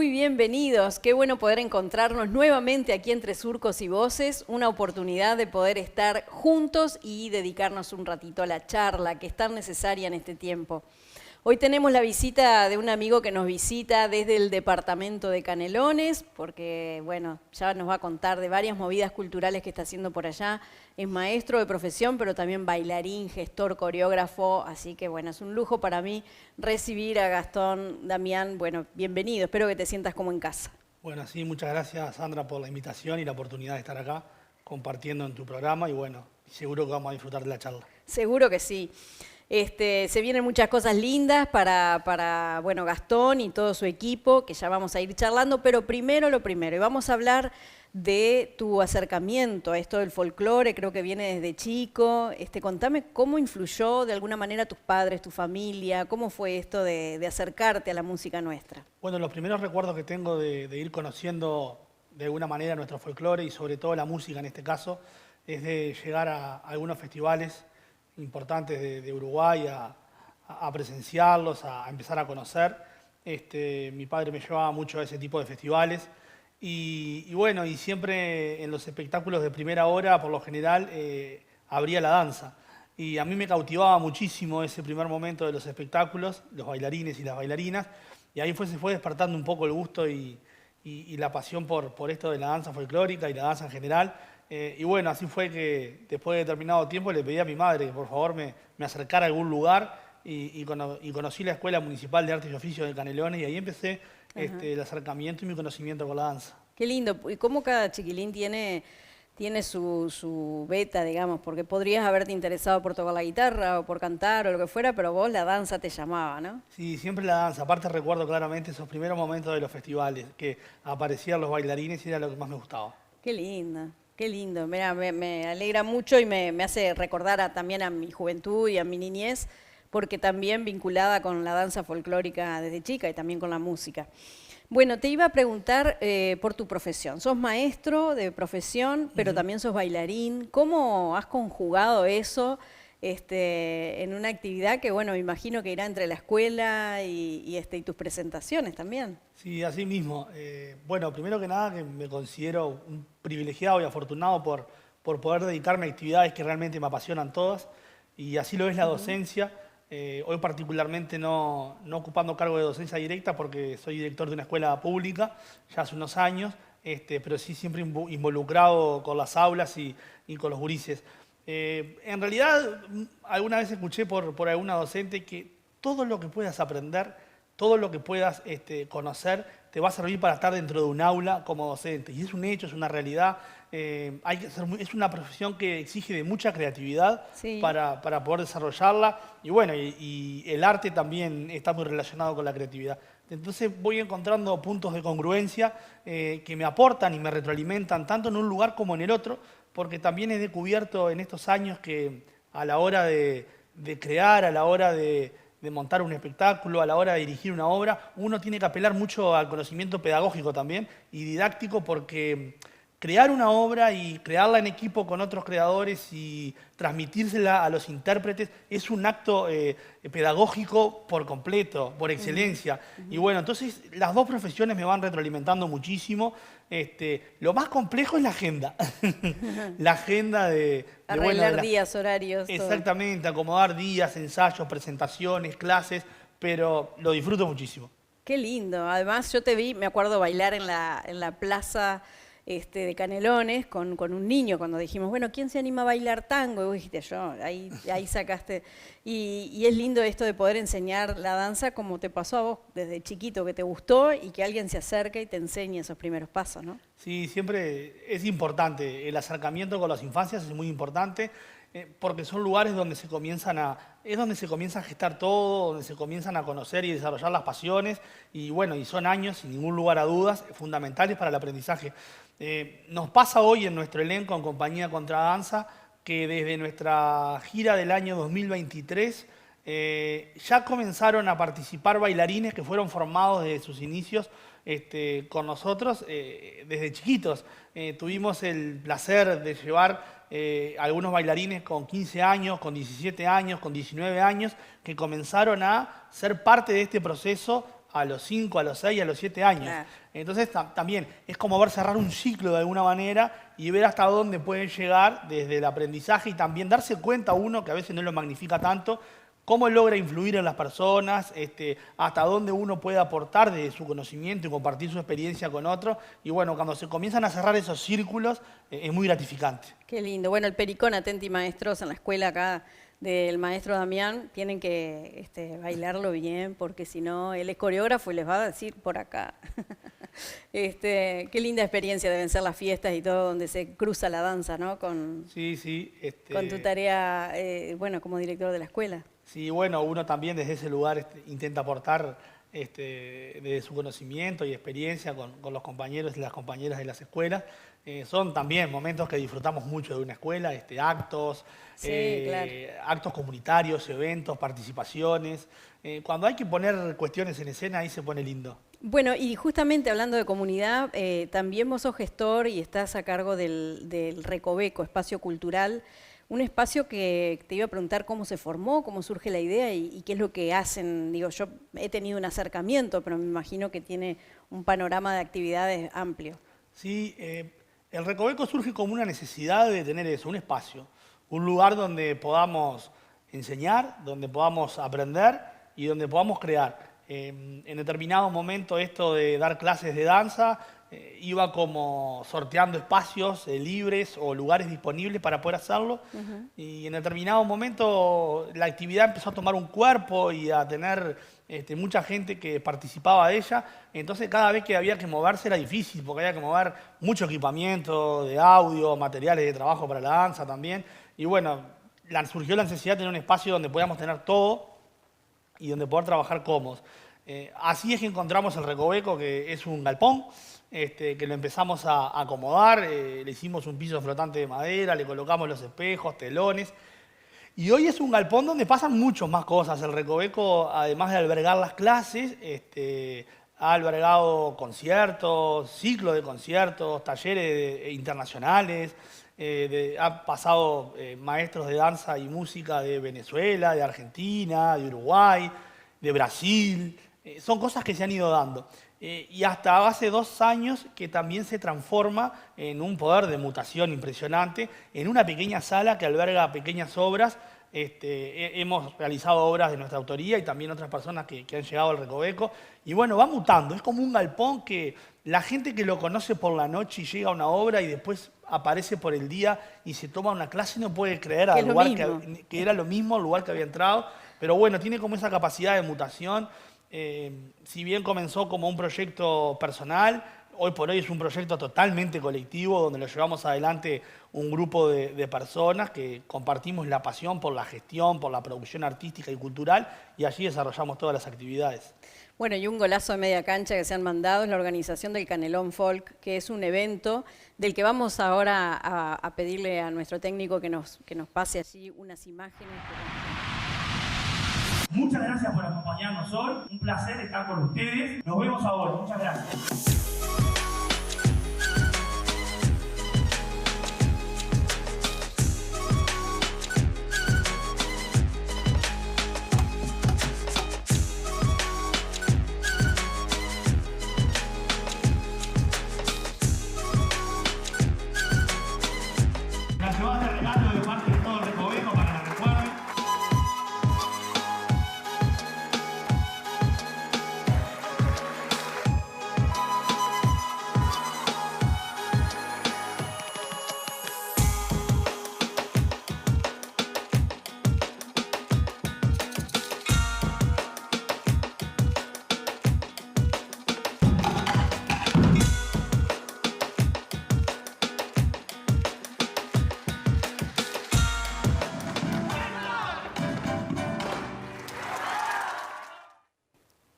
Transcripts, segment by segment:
Muy bienvenidos, qué bueno poder encontrarnos nuevamente aquí entre Surcos y Voces, una oportunidad de poder estar juntos y dedicarnos un ratito a la charla que es tan necesaria en este tiempo. Hoy tenemos la visita de un amigo que nos visita desde el departamento de Canelones, porque bueno, ya nos va a contar de varias movidas culturales que está haciendo por allá. Es maestro de profesión, pero también bailarín, gestor, coreógrafo, así que bueno, es un lujo para mí recibir a Gastón Damián. Bueno, bienvenido, espero que te sientas como en casa. Bueno, sí, muchas gracias Sandra por la invitación y la oportunidad de estar acá compartiendo en tu programa y bueno, seguro que vamos a disfrutar de la charla. Seguro que sí. Se vienen muchas cosas lindas para bueno, Gastón y todo su equipo, que ya vamos a ir charlando, pero primero lo primero, y vamos a hablar de tu acercamiento a esto del folclore, creo que viene desde chico. Contame cómo influyó de alguna manera tus padres, tu familia, cómo fue esto de acercarte a la música nuestra. Bueno, los primeros recuerdos que tengo de ir conociendo de alguna manera nuestro folclore y sobre todo la música en este caso, es de llegar a algunos festivales importantes de Uruguay a presenciarlos, a empezar a conocer. Mi padre me llevaba mucho a ese tipo de festivales y bueno, y siempre en los espectáculos de primera hora, por lo general, habría la danza. Y a mí me cautivaba muchísimo ese primer momento de los espectáculos, los bailarines y las bailarinas, y ahí se fue despertando un poco el gusto y la pasión por esto de la danza folclórica y la danza en general. Y bueno, así fue que después de determinado tiempo le pedí a mi madre que por favor me acercara a algún lugar y conocí la Escuela Municipal de Artes y Oficios de Canelones y ahí empecé el acercamiento y mi conocimiento con la danza. Qué lindo, y cómo cada chiquilín tiene su beta, digamos, porque podrías haberte interesado por tocar la guitarra o por cantar o lo que fuera, pero vos la danza te llamaba, ¿no? Sí, siempre la danza. Aparte recuerdo claramente esos primeros momentos de los festivales, que aparecían los bailarines y era lo que más me gustaba. Qué lindo. Qué lindo, mira, me alegra mucho y me hace recordar también a mi juventud y a mi niñez, porque también vinculada con la danza folclórica desde chica y también con la música. Bueno, te iba a preguntar por tu profesión. Sos maestro de profesión, pero también sos bailarín. ¿Cómo has conjugado eso en una actividad que, bueno, me imagino que irá entre la escuela y tus presentaciones también? Sí, así mismo. Bueno, primero que nada que me considero un privilegiado y afortunado por poder dedicarme a actividades que realmente me apasionan todas y así lo es la docencia. Hoy particularmente no ocupando cargo de docencia directa porque soy director de una escuela pública ya hace unos años, pero sí siempre involucrado con las aulas y con los gurises. En realidad, alguna vez escuché por alguna docente que todo lo que puedas aprender, todo lo que puedas conocer, te va a servir para estar dentro de un aula como docente. Y es un hecho, es una realidad. Es una profesión que exige de mucha creatividad Sí. para poder desarrollarla. Y bueno, y el arte también está muy relacionado con la creatividad. Entonces voy encontrando puntos de congruencia que me aportan y me retroalimentan tanto en un lugar como en el otro, porque también he descubierto en estos años que a la hora de crear, a la hora de montar un espectáculo, a la hora de dirigir una obra, uno tiene que apelar mucho al conocimiento pedagógico también y didáctico, porque crear una obra y crearla en equipo con otros creadores y transmitírsela a los intérpretes es un acto pedagógico por completo, por excelencia. Y bueno, entonces las dos profesiones me van retroalimentando muchísimo. Lo más complejo es la agenda. La agenda de Arreglar bueno, días, horarios. exactamente, acomodar días, ensayos, presentaciones, clases, pero lo disfruto muchísimo. Qué lindo. Además, yo te vi, me acuerdo bailar en la plaza de Canelones con un niño cuando dijimos, bueno, ¿quién se anima a bailar tango? Y vos dijiste, yo, ahí sacaste. Y es lindo esto de poder enseñar la danza como te pasó a vos desde chiquito, que te gustó y que alguien se acerque y te enseñe esos primeros pasos, ¿no? Sí, siempre es importante. El acercamiento con las infancias es muy importante porque son lugares donde es donde se comienza a gestar todo, donde se comienzan a conocer y desarrollar las pasiones y bueno, y son años, sin ningún lugar a dudas, fundamentales para el aprendizaje. Nos pasa hoy en nuestro elenco en Compañía Contra Danza que desde nuestra gira del año 2023 ya comenzaron a participar bailarines que fueron formados desde sus inicios con nosotros desde chiquitos. Tuvimos el placer de llevar algunos bailarines con 15 años, con 17 años, con 19 años, que comenzaron a ser parte de este proceso a los 5, a los 6, a los 7 años. Claro. Entonces también es como ver cerrar un ciclo de alguna manera y ver hasta dónde pueden llegar desde el aprendizaje y también darse cuenta uno, que a veces no lo magnifica tanto, cómo logra influir en las personas, hasta dónde uno puede aportar de su conocimiento y compartir su experiencia con otros. Y bueno, cuando se comienzan a cerrar esos círculos, es muy gratificante. Qué lindo. Bueno, el Pericón, atenti maestros, en la escuela acá del maestro Damián, tienen que bailarlo bien, porque si no, él es coreógrafo y les va a decir por acá. Qué linda experiencia deben ser las fiestas y todo, donde se cruza la danza, ¿no? Sí, sí. Con tu tarea, bueno, como director de la escuela. Sí, bueno, uno también desde ese lugar intenta aportar desde su conocimiento y experiencia con los compañeros y las compañeras de las escuelas. Son también momentos que disfrutamos mucho de una escuela, actos, sí, claro. actos comunitarios, eventos, participaciones. Cuando hay que poner cuestiones en escena, ahí se pone lindo. Bueno, y justamente hablando de comunidad, también vos sos gestor y estás a cargo del Recoveco, Espacio Cultural, un espacio que te iba a preguntar cómo se formó, cómo surge la idea y qué es lo que hacen. Digo, yo he tenido un acercamiento, pero me imagino que tiene un panorama de actividades amplio. Sí, el Recoveco surge como una necesidad de tener eso, un espacio, un lugar donde podamos enseñar, donde podamos aprender y donde podamos crear. En determinado momento esto de dar clases de danza iba como sorteando espacios libres o lugares disponibles para poder hacerlo. Y en determinado momento la actividad empezó a tomar un cuerpo y a tener mucha gente que participaba de ella. Entonces cada vez que había que moverse era difícil porque había que mover mucho equipamiento de audio, materiales de trabajo para la danza también. Y bueno, surgió la necesidad de tener un espacio donde podamos tener todo y donde poder trabajar cómodos. Así es que encontramos el Recoveco, que es un galpón, que lo empezamos a acomodar, le hicimos un piso flotante de madera, le colocamos los espejos, telones, y hoy es un galpón donde pasan muchas más cosas. El Recoveco, además de albergar las clases, ha albergado conciertos, ciclos de conciertos, talleres internacionales, ha pasado maestros de danza y música de Venezuela, de Argentina, de Uruguay, de Brasil. Son cosas que se han ido dando. Y hasta hace 2 años que también se transforma en un poder de mutación impresionante, en una pequeña sala que alberga pequeñas obras. Hemos realizado obras de nuestra autoría y también otras personas que han llegado al Recoveco. Y bueno, va mutando. Es como un galpón que la gente que lo conoce por la noche y llega a una obra y después aparece por el día y se toma una clase no puede creer al lugar que era lo mismo, el lugar que había entrado. Pero bueno, tiene como esa capacidad de mutación. Si bien comenzó como un proyecto personal, hoy por hoy es un proyecto totalmente colectivo donde lo llevamos adelante un grupo de personas que compartimos la pasión por la gestión, por la producción artística y cultural y allí desarrollamos todas las actividades. Bueno, y un golazo de media cancha que se han mandado es la organización del Canelón Folk, que es un evento del que vamos ahora a pedirle a nuestro técnico que nos pase allí unas imágenes. Muchas gracias por acompañarnos hoy. Un placer estar con ustedes. Nos vemos ahora. Muchas gracias. La llevada de regalo de parte de todo el Recoveco para que la recuerden.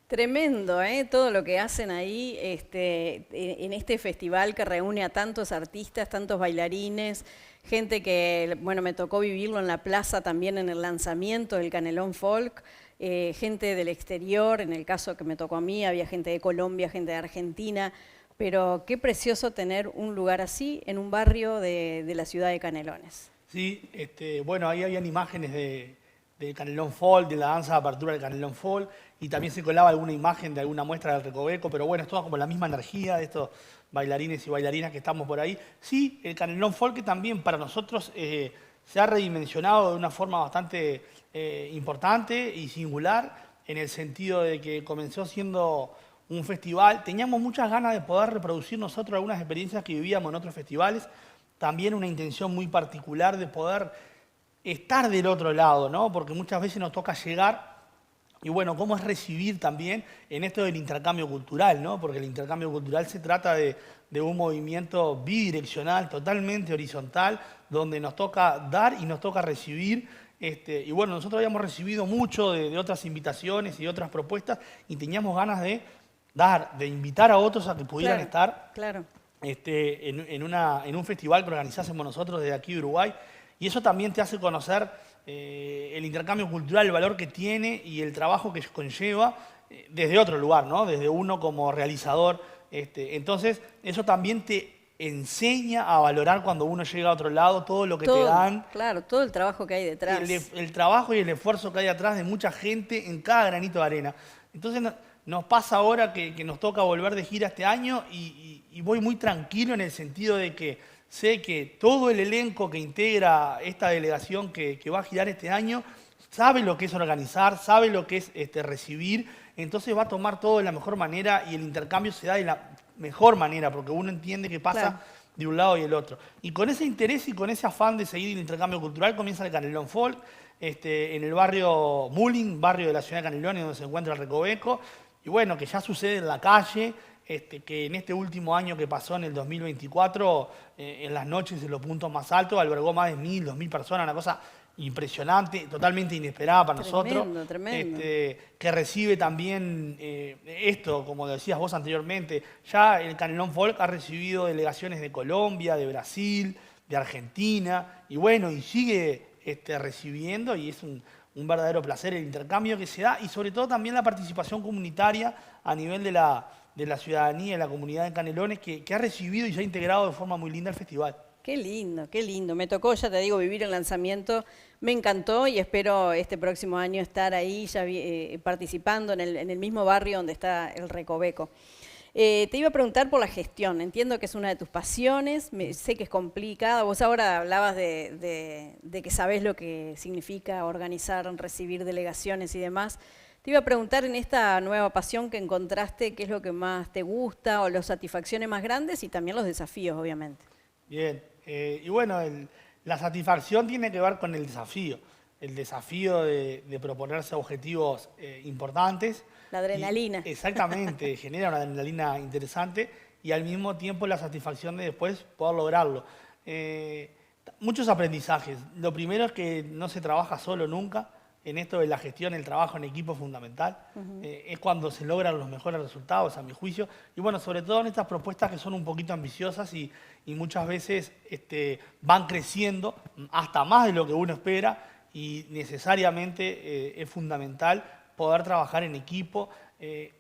Tremendo, ¿eh? Todo lo que hacen ahí en este festival que reúne a tantos artistas, tantos bailarines, gente que, bueno, me tocó vivirlo en la plaza también en el lanzamiento del Canelón Folk, gente del exterior, en el caso que me tocó a mí, había gente de Colombia, gente de Argentina, pero qué precioso tener un lugar así en un barrio de la ciudad de Canelones. Sí, bueno, ahí habían imágenes de de Canelón Folk, de la danza de apertura del Canelón Folk, y también se colaba alguna imagen de alguna muestra del Recoveco, pero bueno, es toda como la misma energía de estos bailarines y bailarinas que estamos por ahí. Sí, el Canelón Folk que también para nosotros se ha redimensionado de una forma bastante importante y singular, en el sentido de que comenzó siendo un festival. Teníamos muchas ganas de poder reproducir nosotros algunas experiencias que vivíamos en otros festivales, también una intención muy particular de poder estar del otro lado, ¿no? Porque muchas veces nos toca llegar y bueno, cómo es recibir también en esto del intercambio cultural, ¿no? Porque el intercambio cultural se trata de un movimiento bidireccional, totalmente horizontal, donde nos toca dar y nos toca recibir. Y bueno, nosotros habíamos recibido mucho de otras invitaciones y de otras propuestas y teníamos ganas de dar, de invitar a otros a que pudieran estar en un festival que organizásemos nosotros desde aquí de Uruguay. Y eso también te hace conocer el intercambio cultural, el valor que tiene y el trabajo que conlleva desde otro lugar, ¿no? Desde uno como realizador. Entonces, eso también te enseña a valorar cuando uno llega a otro lado todo lo que te dan. Claro, todo el trabajo que hay detrás. El trabajo y el esfuerzo que hay atrás de mucha gente en cada granito de arena. Entonces nos pasa ahora que nos toca volver de gira este año y voy muy tranquilo en el sentido de que sé que todo el elenco que integra esta delegación que va a girar este año sabe lo que es organizar, sabe lo que es recibir, entonces va a tomar todo de la mejor manera y el intercambio se da de la mejor manera, porque uno entiende que pasa de un lado y el otro. Y con ese interés y con ese afán de seguir el intercambio cultural comienza el Canelón Folk, en el barrio Mulin, barrio de la ciudad de Canelones, donde se encuentra el Recoveco, y bueno, que ya sucede en la calle, que en este último año que pasó, en el 2024, en las noches, en los puntos más altos, albergó más de 1.000, 2.000 personas, una cosa impresionante, totalmente inesperada para nosotros. Tremendo. Que recibe también esto, como decías vos anteriormente, ya el Canelón Folk ha recibido delegaciones de Colombia, de Brasil, de Argentina, y bueno, y sigue recibiendo, y es un verdadero placer el intercambio que se da, y sobre todo también la participación comunitaria a nivel de la ciudadanía, de la comunidad de Canelones, que ha recibido y se ha integrado de forma muy linda al festival. Qué lindo, qué lindo. Me tocó, ya te digo, vivir el lanzamiento. Me encantó y espero este próximo año estar ahí ya participando en el mismo barrio donde está el Recoveco. Te iba a preguntar por la gestión. Entiendo que es una de tus pasiones, sé que es complicada. Vos ahora hablabas de que sabés lo que significa organizar, recibir delegaciones y demás. Te iba a preguntar en esta nueva pasión que encontraste, qué es lo que más te gusta o las satisfacciones más grandes y también los desafíos, obviamente. Bien, y bueno, la satisfacción tiene que ver con el desafío de proponerse objetivos importantes. La adrenalina. Exactamente, genera una adrenalina interesante y al mismo tiempo la satisfacción de después poder lograrlo. Muchos aprendizajes. Lo primero es que no se trabaja solo nunca. En esto de la gestión, el trabajo en equipo es fundamental. Es cuando se logran los mejores resultados, a mi juicio. Y bueno, sobre todo en estas propuestas que son un poquito ambiciosas y muchas veces van creciendo hasta más de lo que uno espera y necesariamente es fundamental poder trabajar en equipo.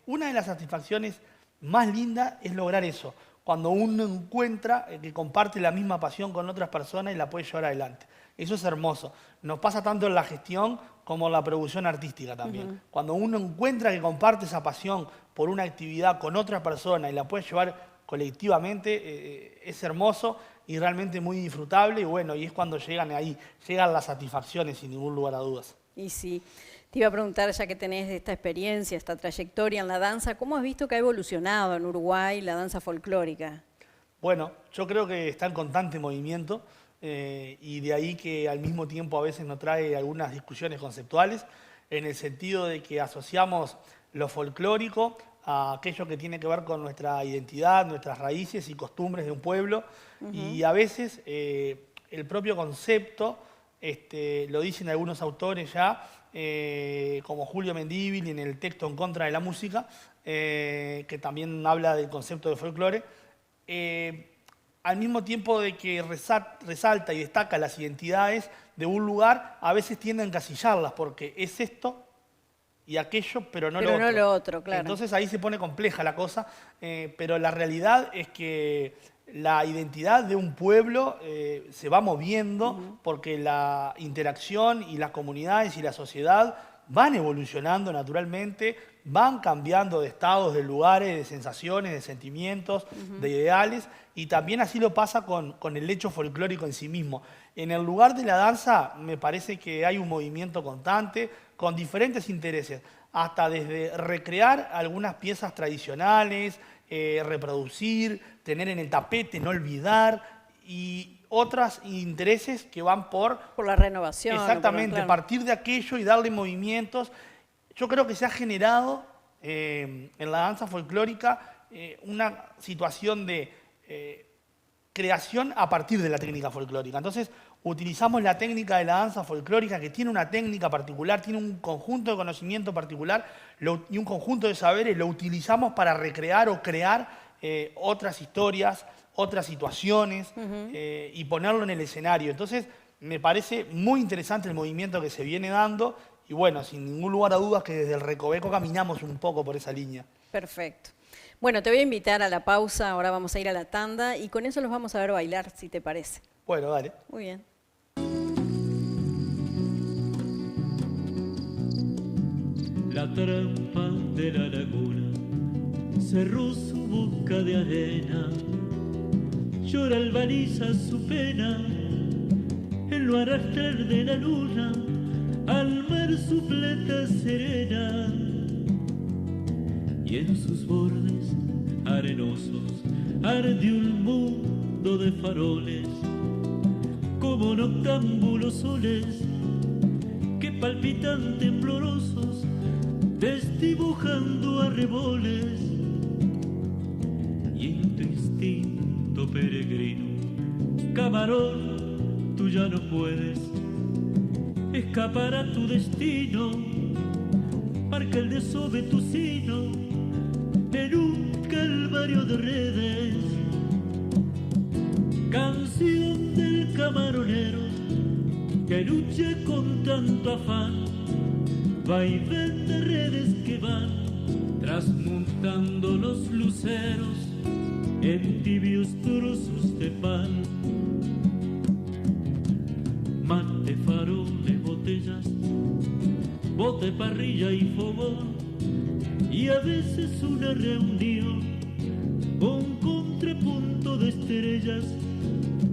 Una de las satisfacciones más lindas es lograr eso, cuando uno encuentra que comparte la misma pasión con otras personas y la puede llevar adelante. Eso es hermoso. Nos pasa tanto en la gestión como en la producción artística también. Cuando uno encuentra que comparte esa pasión por una actividad con otra persona y la puede llevar colectivamente, es hermoso y realmente muy disfrutable. Y bueno, y es cuando llegan las satisfacciones sin ningún lugar a dudas. Y sí, te iba a preguntar, ya que tenés esta experiencia, esta trayectoria en la danza, ¿cómo has visto que ha evolucionado en Uruguay la danza folclórica? Bueno, yo creo que está en constante movimiento. Y de ahí que al mismo tiempo a veces nos trae algunas discusiones conceptuales, en el sentido de que asociamos lo folclórico a aquello que tiene que ver con nuestra identidad, nuestras raíces y costumbres de un pueblo, y a veces el propio concepto, lo dicen algunos autores ya, como Julio Mendívil en el texto En contra de la música, que también habla del concepto de folclore, al mismo tiempo de que resalta y destaca las identidades de un lugar, a veces tiende a encasillarlas, porque es esto y aquello, pero no lo otro. Claro. Entonces ahí se pone compleja la cosa, pero la realidad es que la identidad de un pueblo se va moviendo porque la interacción y las comunidades y la sociedad van evolucionando naturalmente, van cambiando de estados, de lugares, de sensaciones, de sentimientos, de ideales, y también así lo pasa con el hecho folclórico en sí mismo. En el lugar de la danza me parece que hay un movimiento constante con diferentes intereses, hasta desde recrear algunas piezas tradicionales, reproducir, tener en el tapete, no olvidar, y otros intereses que van por la renovación. Exactamente, claro, partir de aquello y darle movimientos. Yo creo que se ha generado en la danza folclórica una situación de creación a partir de la técnica folclórica. Entonces, utilizamos la técnica de la danza folclórica, que tiene una técnica particular, tiene un conjunto de conocimiento particular y un conjunto de saberes, lo utilizamos para recrear o crear otras historias, otras situaciones y ponerlo en el escenario. Entonces, me parece muy interesante el movimiento que se viene dando y bueno, sin ningún lugar a dudas que desde el Recoveco caminamos un poco por esa línea. Perfecto. Bueno, te voy a invitar a la pausa, ahora vamos a ir a la tanda y con eso los vamos a ver bailar, si te parece. Bueno, dale. Muy bien. La trampa de la laguna cerró su boca de arena, llora el baliza su pena en lo arrastrar de la luna al mar su plata serena, y en sus bordes arenosos arde un mundo de faroles como noctámbulos soles que palpitan temblorosos desdibujando arreboles, y en tu instinto peregrino camarón tú ya no puedes escapar a tu destino, marca el desove tu sino en un calvario de redes, canción del camaronero que lucha con tanto afán, vaivén de redes que van trasmontando los luceros en tibios trozos de pan. Mate, faroles, botellas, bote, parrilla y fogón, y a veces una reunión con contrapunto de estrellas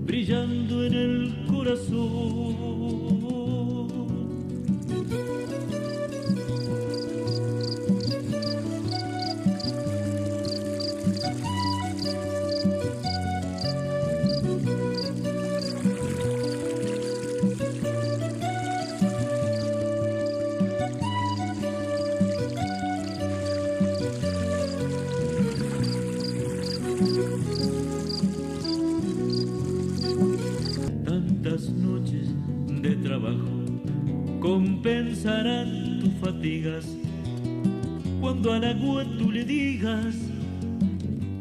brillando en el corazón. Compensarán tus fatigas cuando al agua tú le digas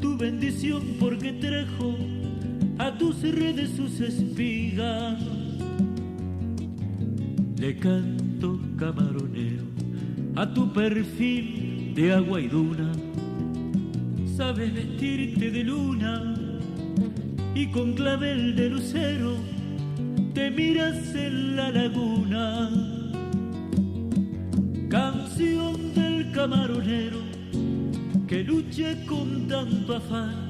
tu bendición porque trajo a tus redes sus espigas. Le canto camaronero a tu perfil de agua y duna, sabes vestirte de luna y con clavel de lucero te miras en la laguna. Canción del camaronero que lucha con tanto afán,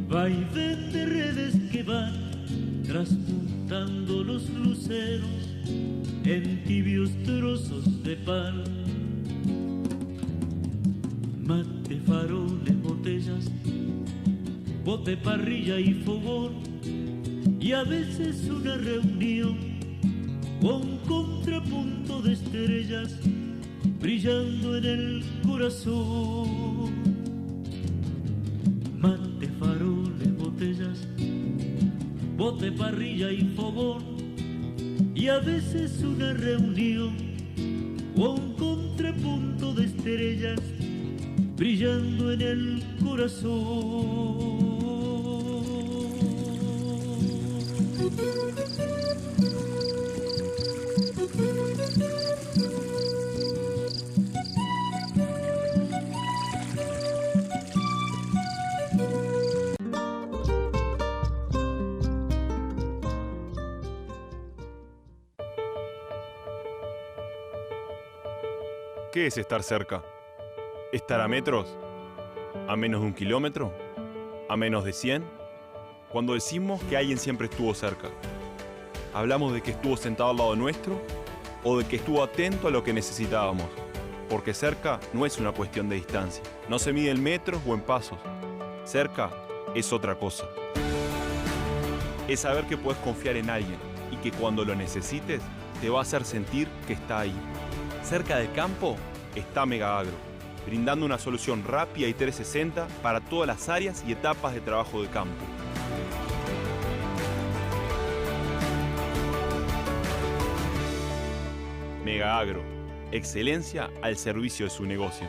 vaivén de redes que van traspuntando los luceros en tibios trozos de pan. Mate, faroles, botellas, bote, parrilla y fogón, y a veces una reunión con contrapunto de estrellas brillando en el corazón. Mate, faroles, botellas, bote, parrilla y fogón, y a veces una reunión con contrapunto de estrellas brillando en el corazón. ¿Qué es estar cerca? ¿Estar a metros? ¿A menos de 1 kilómetro? ¿A menos de 100? Cuando decimos que alguien siempre estuvo cerca, ¿hablamos de que estuvo sentado al lado nuestro o de que estuvo atento a lo que necesitábamos? Porque cerca no es una cuestión de distancia. No se mide en metros o en pasos. Cerca es otra cosa. Es saber que puedes confiar en alguien y que cuando lo necesites te va a hacer sentir que está ahí. Cerca del campo está Mega Agro, brindando una solución rápida y 360 para todas las áreas y etapas de trabajo de campo. Mega Agro, excelencia al servicio de su negocio.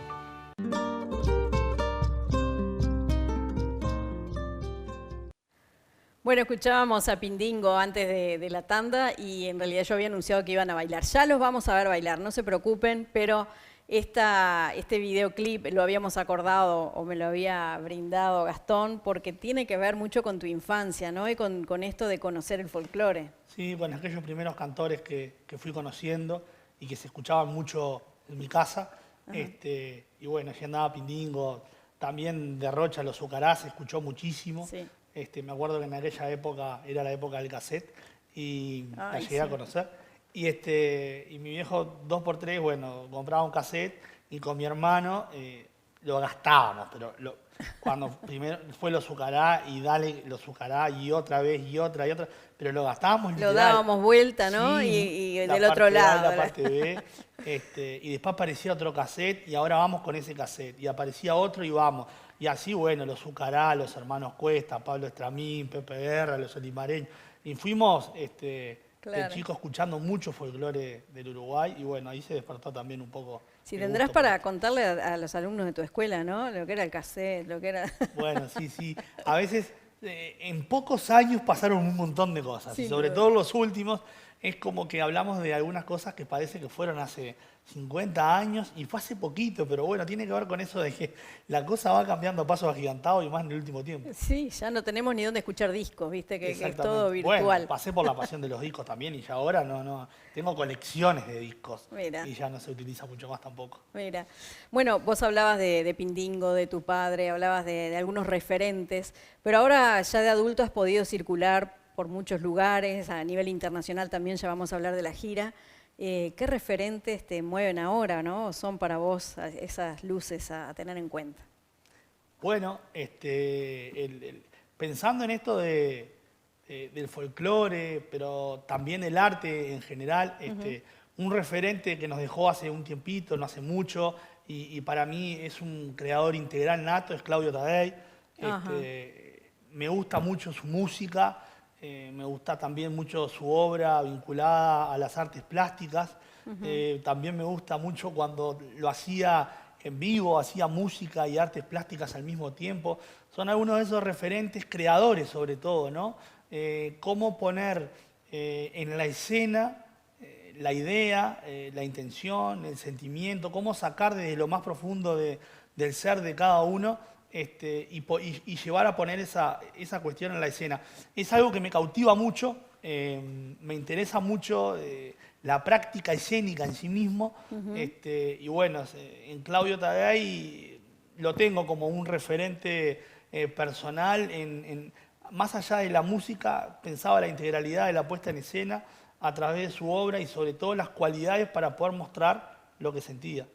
Bueno, escuchábamos a Pindingo antes de la tanda y en realidad yo había anunciado que iban a bailar. Ya los vamos a ver bailar, no se preocupen, pero este videoclip lo habíamos acordado o me lo había brindado Gastón porque tiene que ver mucho con tu infancia, ¿no? Y con esto de conocer el folclore. Sí, bueno, aquellos primeros cantores que fui conociendo y que se escuchaban mucho en mi casa. Y bueno, allí andaba Pindingo, también de Rocha, Los Zucará, se escuchó muchísimo. Sí. Me acuerdo que en aquella época era la época del cassette y la llegué a conocer. Y mi viejo 2x3, bueno, compraba un cassette y con mi hermano lo gastábamos, pero cuando primero fue Los Zucará y dale Los Zucará y otra vez y otra, pero lo gastábamos literal. Lo dábamos vuelta, ¿no? Sí, y del otro lado. La parte B, y después aparecía otro cassette y ahora vamos con ese cassette. Y aparecía otro y vamos. Y así, bueno, Los Zucará, los hermanos Cuesta, Pablo Estramín, Pepe Guerra, los Olimareños. Y fuimos de chicos escuchando mucho folclore del Uruguay y bueno, ahí se despertó también un poco. Si tendrás para contarle a los alumnos de tu escuela, ¿no? Lo que era el cassette, lo que era... Bueno, sí. A veces en pocos años pasaron un montón de cosas. Sí, y sobre todo los últimos, es como que hablamos de algunas cosas que parece que fueron hace 50 años y fue hace poquito, pero bueno, tiene que ver con eso de que la cosa va cambiando a pasos agigantados y más en el último tiempo. Sí, ya no tenemos ni dónde escuchar discos, viste, que es todo virtual. Bueno, pasé por la pasión de los discos también y ya ahora no, tengo colecciones de discos. Mira. Y ya no se utiliza mucho más tampoco. Mira, bueno, vos hablabas de Pindingo, de tu padre, hablabas de algunos referentes, pero ahora ya de adulto has podido circular por muchos lugares, a nivel internacional también ya vamos a hablar de la gira. ¿Qué referentes te mueven ahora, no? ¿Son para vos esas luces a tener en cuenta? Bueno, pensando en esto del folclore, pero también el arte en general, un referente que nos dejó hace un tiempito, no hace mucho, y para mí es un creador integral nato, es Claudio Tadei. Me gusta mucho su música. Me gusta también mucho su obra vinculada a las artes plásticas. También me gusta mucho cuando lo hacía en vivo, hacía música y artes plásticas al mismo tiempo. Son algunos de esos referentes creadores sobre todo, ¿no? Cómo poner en la escena la idea, la intención, el sentimiento, cómo sacar desde lo más profundo del ser de cada uno y llevar a poner esa cuestión en la escena. Es algo que me cautiva mucho, me interesa mucho la práctica escénica en sí mismo, y bueno, en Claudio Tadei lo tengo como un referente personal, más allá de la música, pensaba la integralidad de la puesta en escena a través de su obra y sobre todo las cualidades para poder mostrar lo que sentía.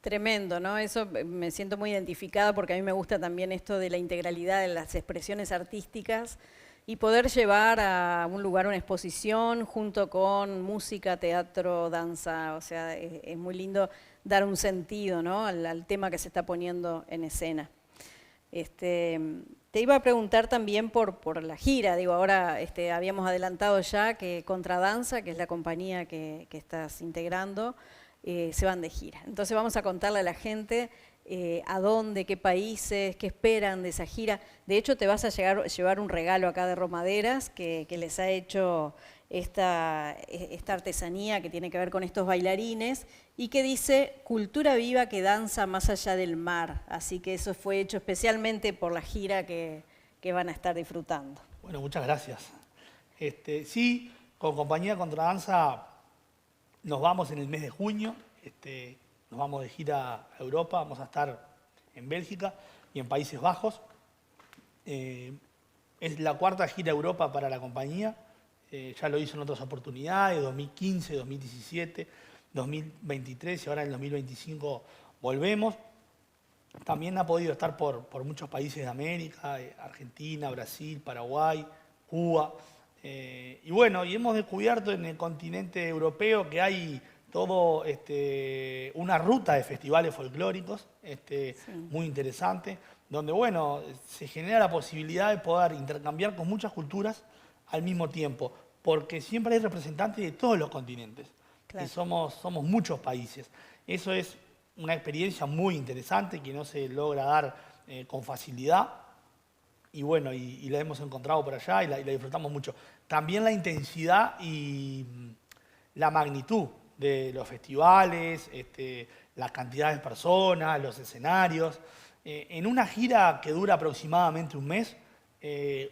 Tremendo, ¿no? Eso me siento muy identificada porque a mí me gusta también esto de la integralidad de las expresiones artísticas y poder llevar a un lugar una exposición junto con música, teatro, danza. O sea, es muy lindo dar un sentido, ¿no? al tema que se está poniendo en escena. Te iba a preguntar también por la gira. Digo, ahora habíamos adelantado ya que Contradanza, que es la compañía que estás integrando, se van de gira. Entonces vamos a contarle a la gente a dónde, qué países, qué esperan de esa gira. De hecho, te vas a llevar un regalo acá de Romaderas que les ha hecho esta artesanía que tiene que ver con estos bailarines y que dice cultura viva que danza más allá del mar. Así que eso fue hecho especialmente por la gira que van a estar disfrutando. Bueno, muchas gracias. Sí, con Compañía Contradanza nos vamos en el mes de junio. nos vamos de gira a Europa, vamos a estar en Bélgica y en Países Bajos. Es la cuarta gira a Europa para la compañía. Ya lo hizo en otras oportunidades, 2015, 2017, 2023 y ahora en 2025 volvemos. También ha podido estar por muchos países de América, Argentina, Brasil, Paraguay, Cuba. Y bueno, y hemos descubierto en el continente europeo que hay todo una ruta de festivales folclóricos muy interesante, donde bueno, se genera la posibilidad de poder intercambiar con muchas culturas al mismo tiempo, porque siempre hay representantes de todos los continentes, y somos muchos países. Eso es una experiencia muy interesante que no se logra dar con facilidad, y bueno, y la hemos encontrado por allá y la disfrutamos mucho. También la intensidad y la magnitud de los festivales, la cantidad de personas, los escenarios. En una gira que dura aproximadamente un mes,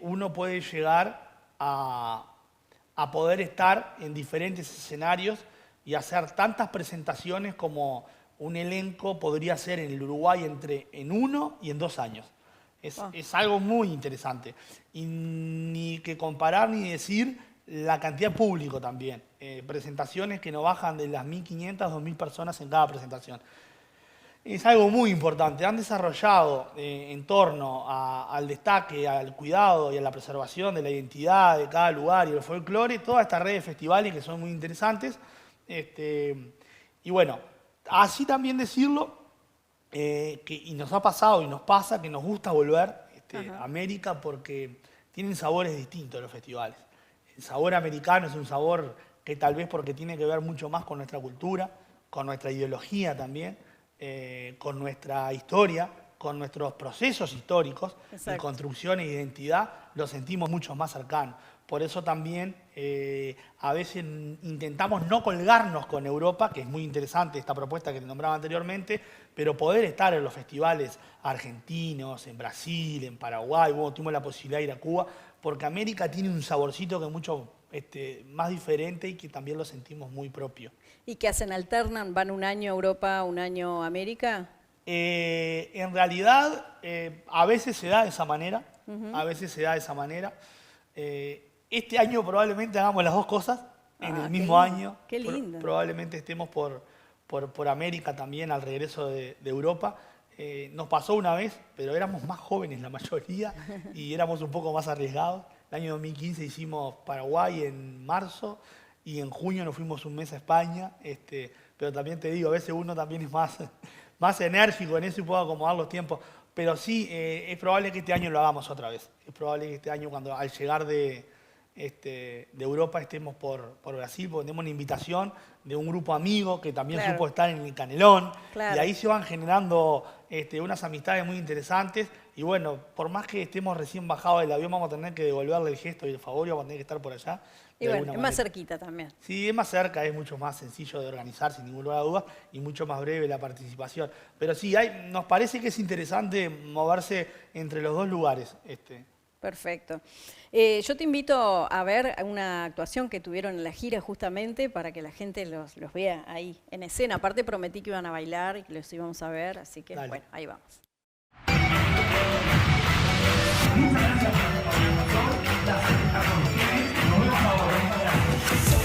uno puede llegar a poder estar en diferentes escenarios y hacer tantas presentaciones como un elenco podría hacer en el Uruguay en 1 y en 2 años. Es algo muy interesante. Y ni que comparar ni decir la cantidad de público también. Presentaciones que no bajan de las 1.500 a 2.000 personas en cada presentación. Es algo muy importante. Han desarrollado en torno al destaque, al cuidado y a la preservación de la identidad de cada lugar y el folclore, toda esta red de festivales que son muy interesantes. Y bueno, así también decirlo, y nos ha pasado y nos pasa que nos gusta volver a América porque tienen sabores distintos los festivales. El sabor americano es un sabor que tal vez porque tiene que ver mucho más con nuestra cultura, con nuestra ideología también, con nuestra historia, con nuestros procesos históricos y construcción e identidad, lo sentimos mucho más cercano. Por eso también a veces intentamos no colgarnos con Europa, que es muy interesante esta propuesta que te nombraba anteriormente, pero poder estar en los festivales argentinos, en Brasil, en Paraguay, tuvimos la posibilidad de ir a Cuba, porque América tiene un saborcito que es mucho más diferente y que también lo sentimos muy propio. ¿Y qué hacen? ¿Alternan? ¿Van un año a Europa, un año a América? En realidad, a veces se da de esa manera, a veces se da de esa manera. Este año probablemente hagamos las dos cosas en el mismo año. Qué lindo. Probablemente estemos por América también al regreso de Europa. Nos pasó una vez, pero éramos más jóvenes la mayoría y éramos un poco más arriesgados. El año 2015 hicimos Paraguay en marzo y en junio nos fuimos un mes a España. Pero también te digo, a veces uno también es más enérgico en eso y puede acomodar los tiempos. Pero sí, es probable que este año lo hagamos otra vez. Es probable que este año, al llegar de Europa, estemos por Brasil, porque tenemos una invitación de un grupo amigo que también supo estar en el Canelón. Y ahí se van generando unas amistades muy interesantes. Y bueno, por más que estemos recién bajados del avión, vamos a tener que devolverle el gesto y el favor y vamos a tener que estar por allá. Y bueno, es más cerquita también. Sí, es más cerca, es mucho más sencillo de organizar, sin ningún lugar a dudas, y mucho más breve la participación. Pero sí, nos parece que es interesante moverse entre los dos lugares. Perfecto. Yo te invito a ver una actuación que tuvieron en la gira justamente para que la gente los vea ahí en escena. Aparte prometí que iban a bailar y que los íbamos a ver, así que Dale. bueno, ahí vamos. Muchas gracias por la participación. La presentación tiene 90 gracias.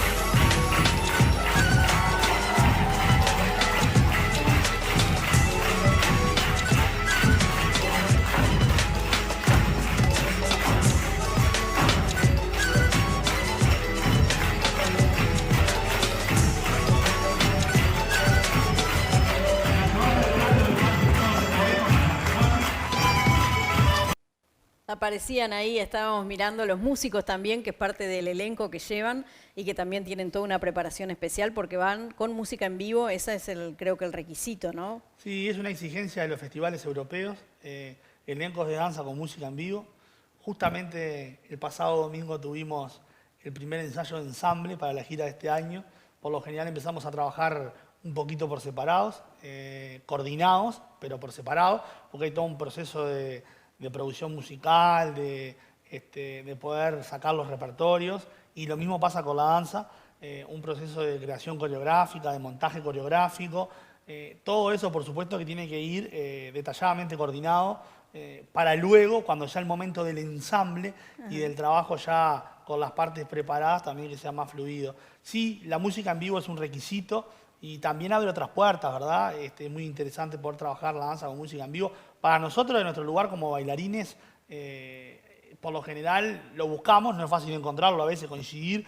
Aparecían ahí, estábamos mirando los músicos también, que es parte del elenco que llevan y que también tienen toda una preparación especial porque van con música en vivo, ese es creo que el requisito, ¿no? Sí, es una exigencia de los festivales europeos, elencos de danza con música en vivo. Justamente el pasado domingo tuvimos el primer ensayo de ensamble para la gira de este año. Por lo general empezamos a trabajar un poquito por separados, coordinados, pero por separado, porque hay todo un proceso de producción musical, de poder sacar los repertorios, y lo mismo pasa con la danza, un proceso de creación coreográfica, de montaje coreográfico, Todo eso, por supuesto, que tiene que ir detalladamente coordinado para luego, cuando ya el momento del ensamble y del trabajo ya con las partes preparadas, también que sea más fluido. Sí, la música en vivo es un requisito y también abre otras puertas, ¿verdad? Es muy interesante poder trabajar la danza con música en vivo. Para nosotros, en nuestro lugar como bailarines, por lo general lo buscamos, no es fácil encontrarlo, a veces coincidir.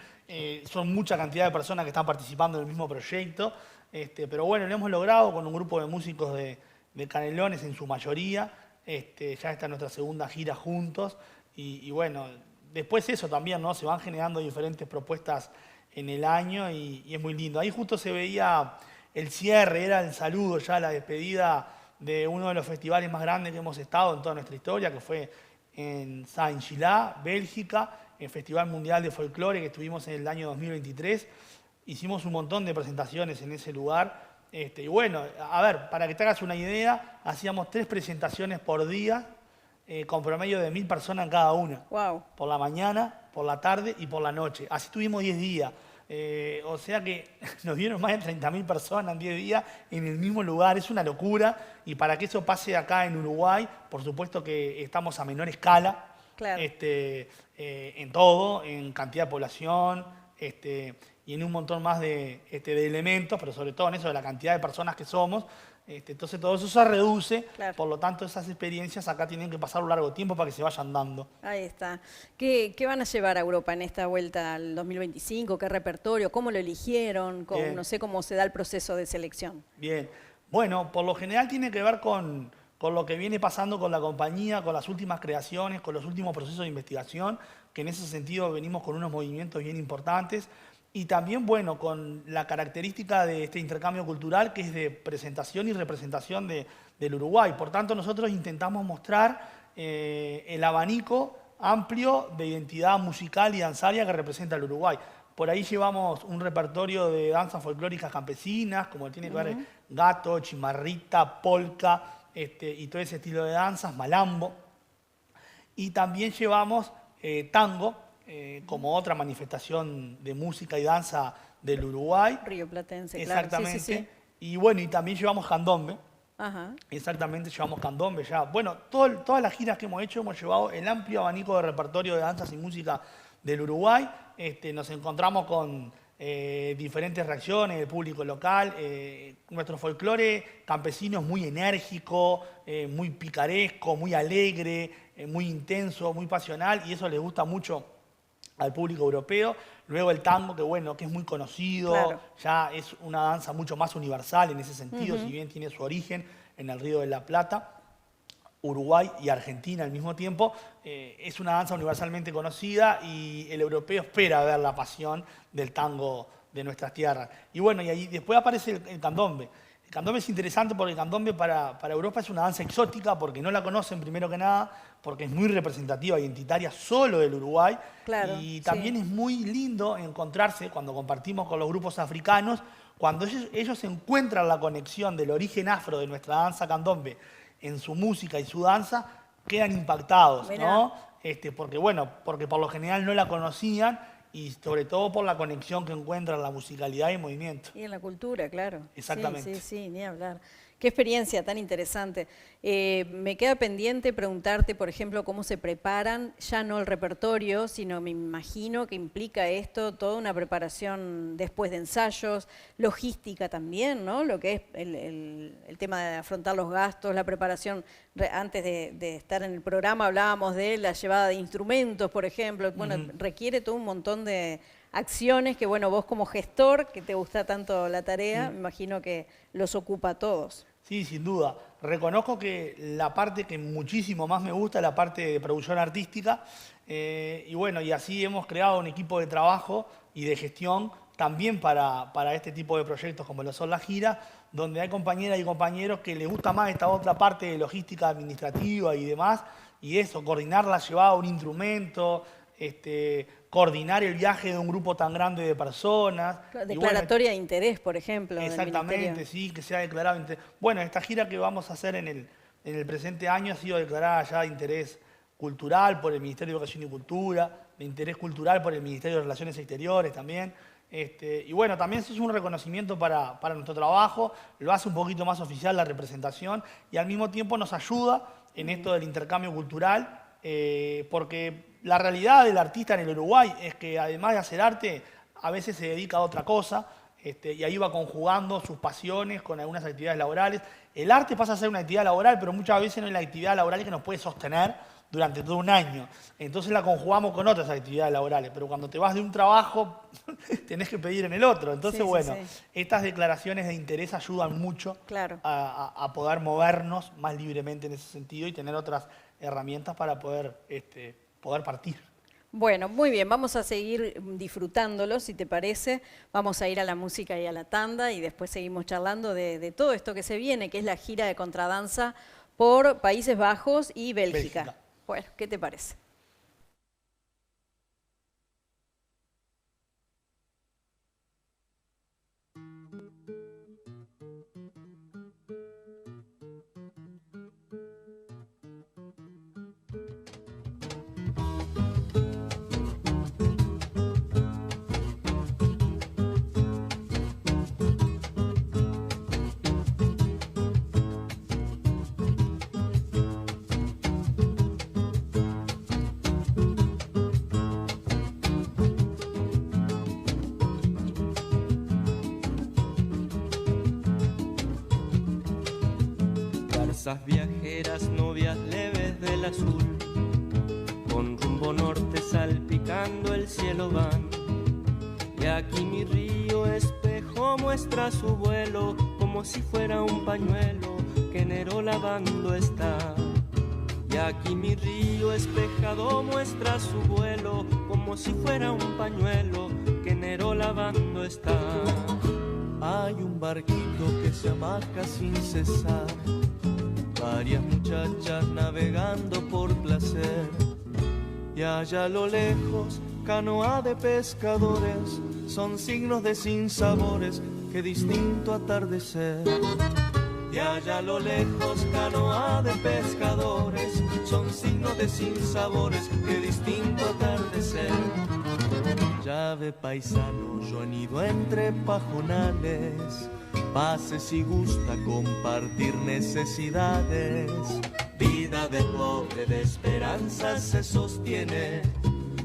Son mucha cantidad de personas que están participando en el mismo proyecto. Pero bueno, lo hemos logrado con un grupo de músicos de Canelones en su mayoría. Ya está nuestra segunda gira juntos. Y bueno, después eso también, ¿no? Se van generando diferentes propuestas en el año y es muy lindo. Ahí justo se veía el cierre, era el saludo, ya la despedida de uno de los festivales más grandes que hemos estado en toda nuestra historia, que fue en Saint-Gilles, Bélgica, el Festival Mundial de Folclore que estuvimos en el año 2023. Hicimos un montón de presentaciones en ese lugar. Y bueno, a ver, para que te hagas una idea, hacíamos 3 presentaciones por día, con promedio de 1000 personas en cada una. Wow. Por la mañana, por la tarde y por la noche. Así tuvimos 10 días. O sea que nos vieron más de 30.000 personas en 10 días en el mismo lugar. Es una locura. Y para que eso pase acá en Uruguay, por supuesto que estamos a menor escala. Claro. En todo, en cantidad de población, y en un montón más de elementos, pero sobre todo en eso de la cantidad de personas que somos. Entonces todo eso se reduce, Claro. por lo tanto esas experiencias acá tienen que pasar un largo tiempo para que se vayan dando. Ahí está. ¿Qué van a llevar a Europa en esta vuelta al 2025? ¿Qué repertorio? ¿Cómo lo eligieron? Bien. No sé cómo se da el proceso de selección. Bien, bueno, por lo general tiene que ver con lo que viene pasando con la compañía, con las últimas creaciones, con los últimos procesos de investigación, que en ese sentido venimos con unos movimientos bien importantes. Y también, bueno, con la característica de este intercambio cultural que es de presentación y representación del Uruguay. Por tanto, nosotros intentamos mostrar el abanico amplio de identidad musical y danzaria que representa el Uruguay. Por ahí llevamos un repertorio de danzas folclóricas campesinas, como tiene que ver gato, chimarrita, polka, y todo ese estilo de danzas, malambo. Y también llevamos tango, como otra manifestación de música y danza del Uruguay. Río Platense, claro. Exactamente. Sí, sí, sí. Y bueno, y también llevamos candombe. Ajá. Exactamente, llevamos candombe ya. Bueno, todas las giras que hemos hecho hemos llevado el amplio abanico de repertorio de danzas y música del Uruguay. Nos encontramos con diferentes reacciones del público local. Nuestro folclore campesino es muy enérgico, muy picaresco, muy alegre, muy intenso, muy pasional, y eso le gusta mucho al público europeo. Luego el tango, que bueno, que es muy conocido, Claro. ya es una danza mucho más universal en ese sentido, si bien tiene su origen en el Río de la Plata, Uruguay y Argentina al mismo tiempo, es una danza universalmente conocida y el europeo espera ver la pasión del tango de nuestras tierras. Y bueno, y ahí después aparece el candombe. El candombe es interesante porque el candombe para Europa es una danza exótica porque no la conocen primero que nada, porque es muy representativa, identitaria solo del Uruguay. Claro, Y también es muy lindo encontrarse cuando compartimos con los grupos africanos, cuando ellos encuentran la conexión del origen afro de nuestra danza candombe en su música y su danza, quedan impactados, Mirá. ¿no? Porque por lo general no la conocían y sobre todo por la conexión que encuentran la musicalidad y el movimiento. Y en la cultura, claro. Exactamente. Sí, sí, sí, ni hablar. Qué experiencia tan interesante. Me queda pendiente preguntarte, por ejemplo, cómo se preparan, ya no el repertorio, sino me imagino que implica esto toda una preparación después de ensayos, logística también, ¿no? Lo que es el tema de afrontar los gastos, la preparación. Antes de estar en el programa hablábamos de la llevada de instrumentos, por ejemplo. Bueno, requiere todo un montón de acciones que, bueno, vos como gestor, que te gusta tanto la tarea, me imagino que los ocupa a todos. Sí, sin duda. Reconozco que la parte que muchísimo más me gusta es la parte de producción artística. Y bueno, y así hemos creado un equipo de trabajo y de gestión también para este tipo de proyectos como lo son las giras, donde hay compañeras y compañeros que les gusta más esta otra parte de logística administrativa y demás, y eso, coordinar la llevada de un instrumento, coordinar el viaje de un grupo tan grande de personas. Declaratoria de interés, por ejemplo. del Exactamente, Ministerio. sí, que sea declarado interés. Bueno, esta gira que vamos a hacer en el presente año ha sido declarada ya de interés cultural por el Ministerio de Educación y Cultura, de interés cultural por el Ministerio de Relaciones Exteriores también. Y bueno, también eso es un reconocimiento para nuestro trabajo, lo hace un poquito más oficial la representación y al mismo tiempo nos ayuda en esto del intercambio cultural, porque la realidad del artista en el Uruguay es que además de hacer arte, a veces se dedica a otra cosa, y ahí va conjugando sus pasiones con algunas actividades laborales. El arte pasa a ser una actividad laboral, pero muchas veces no es la actividad laboral que nos puede sostener durante todo un año. Entonces la conjugamos con otras actividades laborales, pero cuando te vas de un trabajo tenés que pedir en el otro. Entonces, Sí, bueno, sí. Estas declaraciones de interés ayudan mucho Claro. a poder movernos más libremente en ese sentido y tener otras herramientas para poder partir. Bueno, muy bien, vamos a seguir disfrutándolo, si te parece. Vamos a ir a la música y a la tanda y después seguimos charlando de todo esto que se viene, que es la gira de contradanza por Países Bajos y Bélgica. Bélgica. Bueno, ¿qué te parece? Garzas viajeras, novias leves del azul, con rumbo norte salpicando el cielo van. Y aquí mi río espejo muestra su vuelo, como si fuera un pañuelo que enero lavando está. Y aquí mi río espejado muestra su vuelo, como si fuera un pañuelo que enero lavando está. Hay un barquito que se amaca sin cesar, varias muchachas navegando por placer, y allá a lo lejos canoa de pescadores, son signos de sinsabores, qué distinto atardecer. Y allá a lo lejos canoa de pescadores, son signos de sinsabores, qué distinto atardecer. Ya ve paisano, yo anido entre pajonales, pase si gusta compartir necesidades. Vida de pobre de esperanza se sostiene,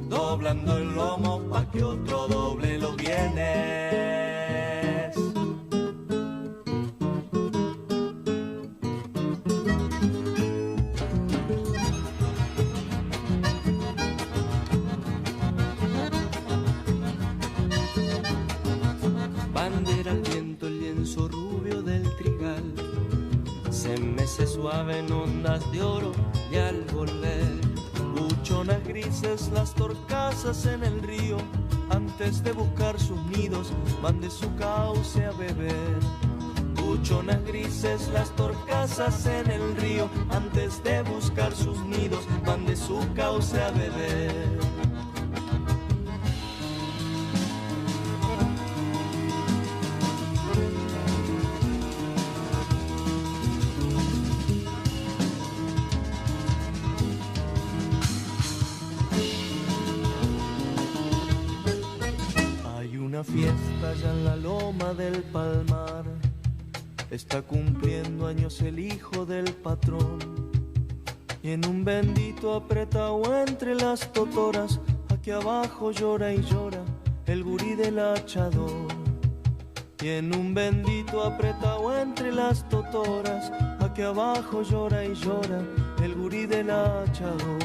doblando el lomo pa' que otro doble los bienes. Bandera al viento, el lienzo rubio del trigal, se mece suave en ondas de oro y al volver, Buchonas grises las torcasas en el río, antes de buscar sus nidos van de su cauce a beber. Buchonas grises las torcasas en el río, antes de buscar sus nidos van de su cauce a beber. Una fiesta allá en la loma del Palmar, está cumpliendo años el hijo del patrón, y en un bendito apretado entre las totoras, aquí abajo llora y llora el gurí del hachador. Y en un bendito apretado entre las totoras, aquí abajo llora y llora el gurí del hachador.